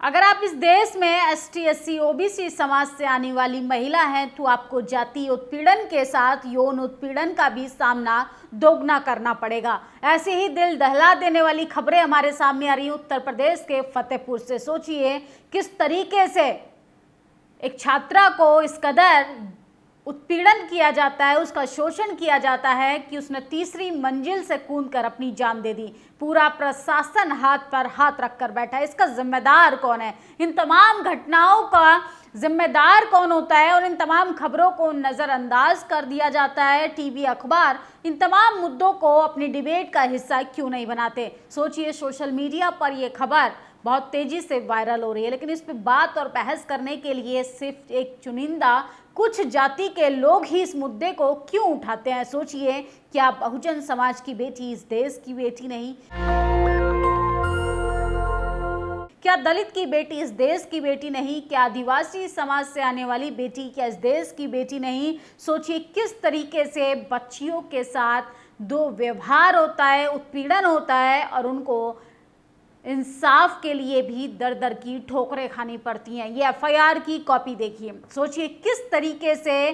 अगर आप इस देश में एसटी, एससी, ओबीसी समाज से आने वाली महिला हैं तो आपको जातीय उत्पीड़न के साथ यौन उत्पीड़न का भी सामना दोगुना करना पड़ेगा। ऐसी ही दिल दहला देने वाली खबरें हमारे सामने आ रही हैं उत्तर प्रदेश के फतेहपुर से। सोचिए किस तरीके से एक छात्रा को इस कदर उत्पीड़न किया जाता है, उसका शोषण किया जाता है कि उसने तीसरी मंजिल से कूदकर अपनी जान दे दी। पूरा प्रशासन हाथ पर हाथ रखकर बैठा है। इसका जिम्मेदार कौन है? इन तमाम घटनाओं का जिम्मेदार कौन होता है? और इन तमाम खबरों को नज़रअंदाज कर दिया जाता है। टीवी, अखबार इन तमाम मुद्दों को अपनी डिबेट का हिस्सा क्यों नहीं बनाते? सोचिए, सोशल मीडिया पर यह खबर बहुत तेजी से वायरल हो रही है, लेकिन इस पर बात और बहस करने के लिए सिर्फ एक चुनिंदा कुछ जाति के लोग ही इस मुद्दे को क्यों उठाते हैं? सोचिए, क्या बहुजन समाज की बेटी इस देश की बेटी नहीं? क्या दलित की बेटी इस देश की बेटी नहीं? क्या आदिवासी समाज से आने वाली बेटी क्या इस देश की बेटी नहीं? सोचिए किस तरीके से बच्चियों के साथ दुर्व्यवहार होता है, उत्पीड़न होता है और उनको इंसाफ के लिए भी दर दर की ठोकरें खानी पड़ती हैं। ये एफआईआर की कॉपी देखिए। सोचिए किस तरीके से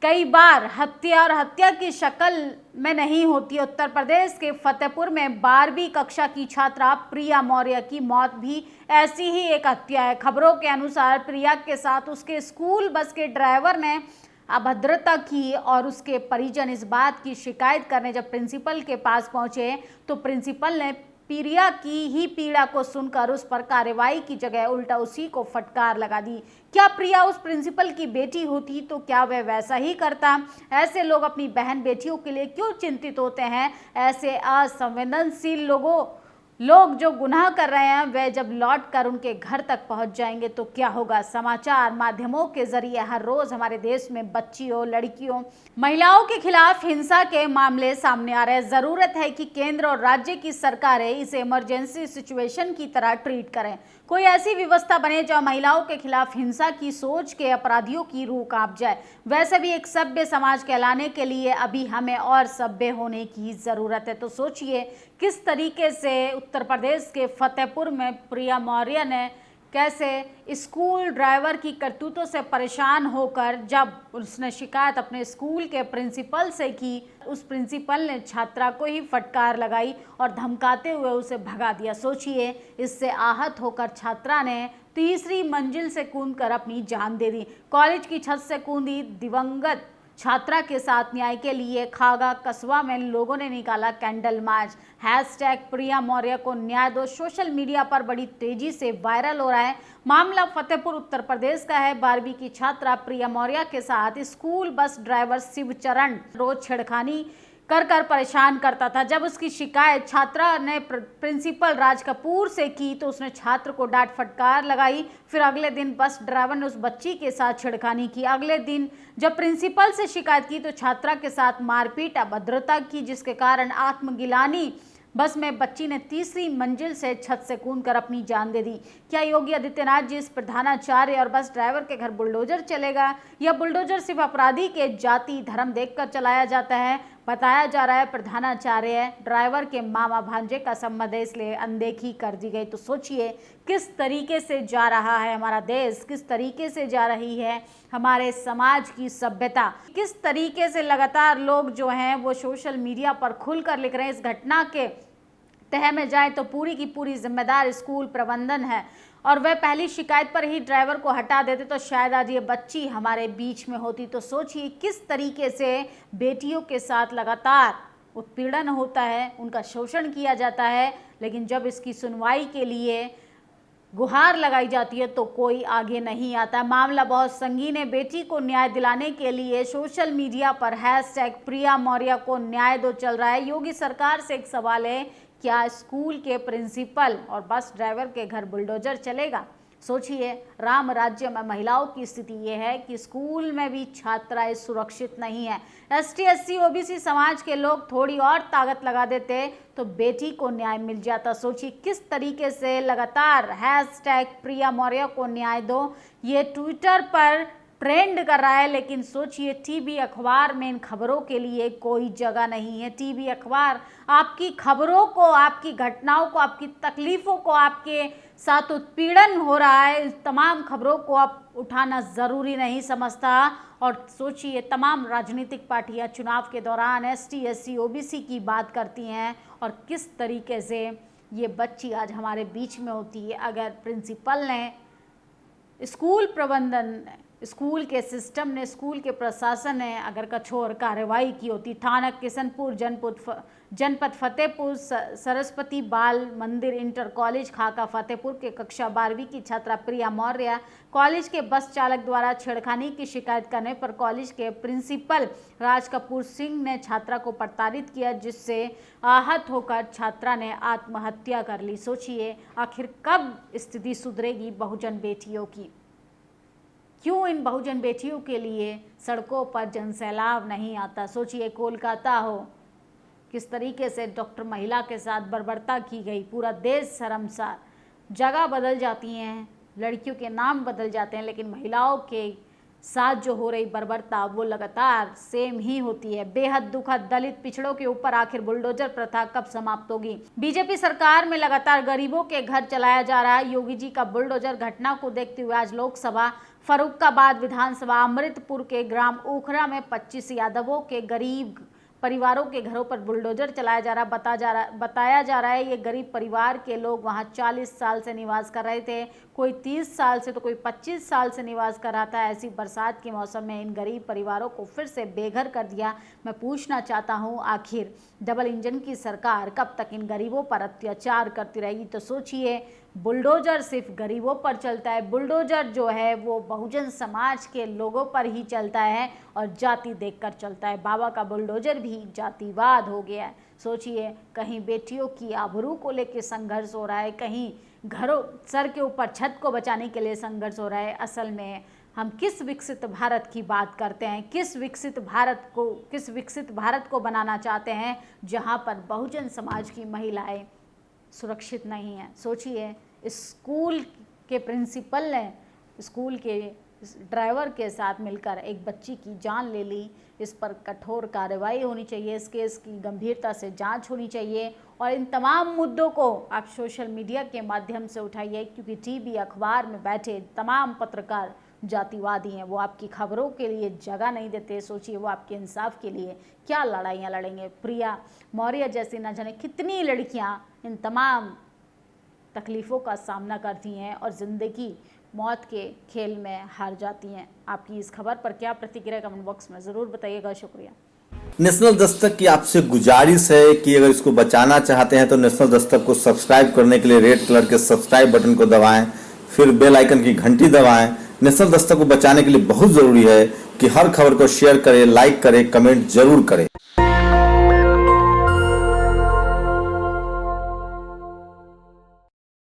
कई बार हत्या और हत्या की शक्ल में नहीं होती। उत्तर प्रदेश के फतेहपुर में 12वीं कक्षा की छात्रा प्रिया मौर्य की मौत भी ऐसी ही एक हत्या है। खबरों के अनुसार प्रिया के साथ उसके स्कूल बस के ड्राइवर ने अभद्रता की और उसके परिजन इस बात की शिकायत करने जब प्रिंसिपल के पास पहुंचे तो प्रिंसिपल ने प्रिया की ही पीड़ा को सुनकर उस पर कार्रवाई की जगह उल्टा उसी को फटकार लगा दी। क्या प्रिया उस प्रिंसिपल की बेटी होती तो क्या वह वैसा ही करता? ऐसे लोग अपनी बहन बेटियों के लिए क्यों चिंतित होते हैं? ऐसे असंवेदनशील लोग जो गुनाह कर रहे हैं वह जब लौट कर उनके घर तक पहुंच जाएंगे तो क्या होगा? समाचार माध्यमों के जरिए हर रोज हमारे देश में बच्चियों, लड़कियों, महिलाओं के खिलाफ हिंसा के मामले सामने आ रहे हैं। जरूरत है कि केंद्र और राज्य की सरकारें इसे इमरजेंसी सिचुएशन की तरह ट्रीट करें। कोई ऐसी व्यवस्था बने जहां महिलाओं के खिलाफ हिंसा की सोच के अपराधियों की रूह कांप जाए। वैसे भी एक सभ्य समाज कहलाने के लिए अभी हमें और सभ्य होने की जरूरत है। तो सोचिए किस तरीके से उत्तर प्रदेश के फतेहपुर में प्रिया मौर्य ने कैसे स्कूल ड्राइवर की करतूतों से परेशान होकर जब उसने शिकायत अपने स्कूल के प्रिंसिपल से की, उस प्रिंसिपल ने छात्रा को ही फटकार लगाई और धमकाते हुए उसे भगा दिया। सोचिए, इससे आहत होकर छात्रा ने तीसरी मंजिल से कूदकर अपनी जान दे दी। कॉलेज की छत से कूदी दिवंगत छात्रा के साथ न्याय के लिए खागा कस्बा में लोगों ने निकाला कैंडल मार्च। हैशटैग प्रिया मौर्य को न्याय दो सोशल मीडिया पर बड़ी तेजी से वायरल हो रहा है। मामला फतेहपुर उत्तर प्रदेश का है। 12वीं की छात्रा प्रिया मौर्य के साथ स्कूल बस ड्राइवर शिवचरण रोज छेड़खानी कर परेशान करता था। जब उसकी शिकायत छात्रा ने प्रिंसिपल राज कपूर से की तो उसने छात्र को डांट फटकार लगाई। फिर अगले दिन बस ड्राइवर ने उस बच्ची के साथ छेड़खानी की। अगले दिन जब प्रिंसिपल से शिकायत की तो छात्रा के साथ मारपीट, अभद्रता की, जिसके कारण आत्मगिलानी बस में बच्ची ने तीसरी मंजिल से छत से कूदकर अपनी जान दे दी। क्या योगी आदित्यनाथ जी इस प्रधानाचार्य और बस ड्राइवर के घर बुलडोजर चलेगा? यह बुलडोजर सिर्फ अपराधी के जाति धर्म देखकर चलाया जाता है? बताया जा रहा है प्रधानाचार्य ड्राइवर के मामा भांजे का संबंध है, इसलिए अनदेखी कर दी गई। तो सोचिए किस तरीके से जा रहा है हमारा देश, किस तरीके से जा रही है हमारे समाज की सभ्यता, किस तरीके से लगातार लोग जो हैं वो सोशल मीडिया पर खुलकर लिख रहे हैं। इस घटना के तह में जाए तो पूरी की पूरी जिम्मेदार स्कूल प्रबंधन है और वह पहली शिकायत पर ही ड्राइवर को हटा देते तो शायद आज ये बच्ची हमारे बीच में होती। तो सोचिए किस तरीके से बेटियों के साथ लगातार उत्पीड़न होता है, उनका शोषण किया जाता है, लेकिन जब इसकी सुनवाई के लिए गुहार लगाई जाती है तो कोई आगे नहीं आता। मामला बहुत संगीन है। बेटी को न्याय दिलाने के लिए सोशल मीडिया पर हैशटैग प्रिया मौर्य को न्याय दो चल रहा है। योगी सरकार से एक सवाल है, क्या स्कूल के प्रिंसिपल और बस ड्राइवर के घर बुलडोजर चलेगा? सोचिए, राम राज्य में महिलाओं की स्थिति यह है कि स्कूल में भी छात्राएं सुरक्षित नहीं है। एसटी, एससी, ओबीसी समाज के लोग थोड़ी और ताकत लगा देते तो बेटी को न्याय मिल जाता। सोचिए किस तरीके से लगातार हैशटैग प्रिया मौर्य को न्याय दो ये ट्विटर पर ट्रेंड कर रहा है, लेकिन सोचिए टीवी अखबार में इन खबरों के लिए कोई जगह नहीं है। टीवी अखबार आपकी खबरों को, आपकी घटनाओं को, आपकी तकलीफों को, आपके साथ उत्पीड़न हो रहा है, इस तमाम खबरों को अब उठाना ज़रूरी नहीं समझता। और सोचिए, तमाम राजनीतिक पार्टियां चुनाव के दौरान एसटी, एससी, ओबीसी की बात करती हैं और किस तरीके से ये बच्ची आज हमारे बीच में होती है। अगर प्रिंसिपल ने, स्कूल प्रबंधन ने, स्कूल के सिस्टम ने, स्कूल के प्रशासन ने अगर कठोर कार्रवाई की होती, थाना किशनपुर, जनपद फतेहपुर, सरस्वती बाल मंदिर इंटर कॉलेज खाका फतेहपुर के कक्षा 12वीं की छात्रा प्रिया मौर्य कॉलेज के बस चालक द्वारा छेड़खानी की शिकायत करने पर कॉलेज के प्रिंसिपल राज कपूर सिंह ने छात्रा को प्रताड़ित किया, जिससे आहत होकर छात्रा ने आत्महत्या कर ली। सोचिए, आखिर कब स्थिति सुधरेगी बहुजन बेटियों की? क्यों इन बहुजन बेटियों के लिए सड़कों पर जनसैलाब नहीं आता? सोचिए, कोलकाता हो, किस तरीके से डॉक्टर महिला के साथ बर्बरता की गई, पूरा देश शर्मसार। जगह बदल जाती हैं, लड़कियों के नाम बदल जाते हैं, लेकिन महिलाओं के साथ जो हो रही बर्बरता वो लगातार सेम ही होती है। बेहद दुखद, दलित पिछड़ों के ऊपर आखिर बुलडोजर प्रथा कब समाप्त होगी? बीजेपी सरकार में लगातार गरीबों के घर चलाया जा रहा है योगी जी का बुलडोजर। घटना को देखते हुए आज लोकसभा, फर्रुखाबाद विधानसभा, अमृतपुर के ग्राम ओखरा में 25 यादवों के गरीब परिवारों के घरों पर बुलडोजर चलाया जा रहा, बताया जा रहा है। ये गरीब परिवार के लोग वहां 40 साल से निवास कर रहे थे, कोई 30 साल से तो कोई 25 साल से निवास कर रहा था। ऐसी बरसात के मौसम में इन गरीब परिवारों को फिर से बेघर कर दिया। मैं पूछना चाहता हूं, आखिर डबल इंजन की सरकार कब तक इन गरीबों पर अत्याचार करती रहेगी? तो सोचिए, बुलडोजर सिर्फ गरीबों पर चलता है, बुलडोजर जो है वो बहुजन समाज के लोगों पर ही चलता है और जाति देखकर चलता है। बाबा का बुलडोजर भी जातिवाद हो गया है। सोचिए, कहीं बेटियों की आबरू को लेकर संघर्ष हो रहा है, कहीं घरों, सर के ऊपर छत को बचाने के लिए संघर्ष हो रहा है। असल में हम किस विकसित भारत की बात करते हैं? किस विकसित भारत को बनाना चाहते हैं जहां पर बहुजन समाज की महिलाएं सुरक्षित नहीं है? सोचिए, स्कूल के प्रिंसिपल ने स्कूल के ड्राइवर के साथ मिलकर एक बच्ची की जान ले ली। इस पर कठोर कार्रवाई होनी चाहिए, इस केस की गंभीरता से जांच होनी चाहिए और इन तमाम मुद्दों को आप सोशल मीडिया के माध्यम से उठाइए, क्योंकि टीवी, अखबार में बैठे तमाम पत्रकार जातिवादी हैं। वो आपकी खबरों के लिए जगह नहीं देते। सोचिए, वो आपके इंसाफ के लिए क्या लड़ाइयाँ लड़ेंगे? प्रिया मौर्य जैसी न जाने कितनी लड़कियां इन तमाम तकलीफ़ों का सामना करती हैं और ज़िंदगी मौत के खेल में हार जाती हैं। आपकी इस खबर पर क्या प्रतिक्रिया, कमेंट बॉक्स में ज़रूर बताइएगा। शुक्रिया। नेशनल दस्तक की आपसे गुजारिश है कि अगर इसको बचाना चाहते हैं तो नेशनल दस्तक को सब्सक्राइब करने के लिए रेड कलर के सब्सक्राइब बटन को दबाएं, फिर बेल आइकन की घंटी दबाएं। नेशनल दस्तक को बचाने के लिए बहुत जरूरी है कि हर खबर को शेयर करें, लाइक करें, कमेंट जरूर करें।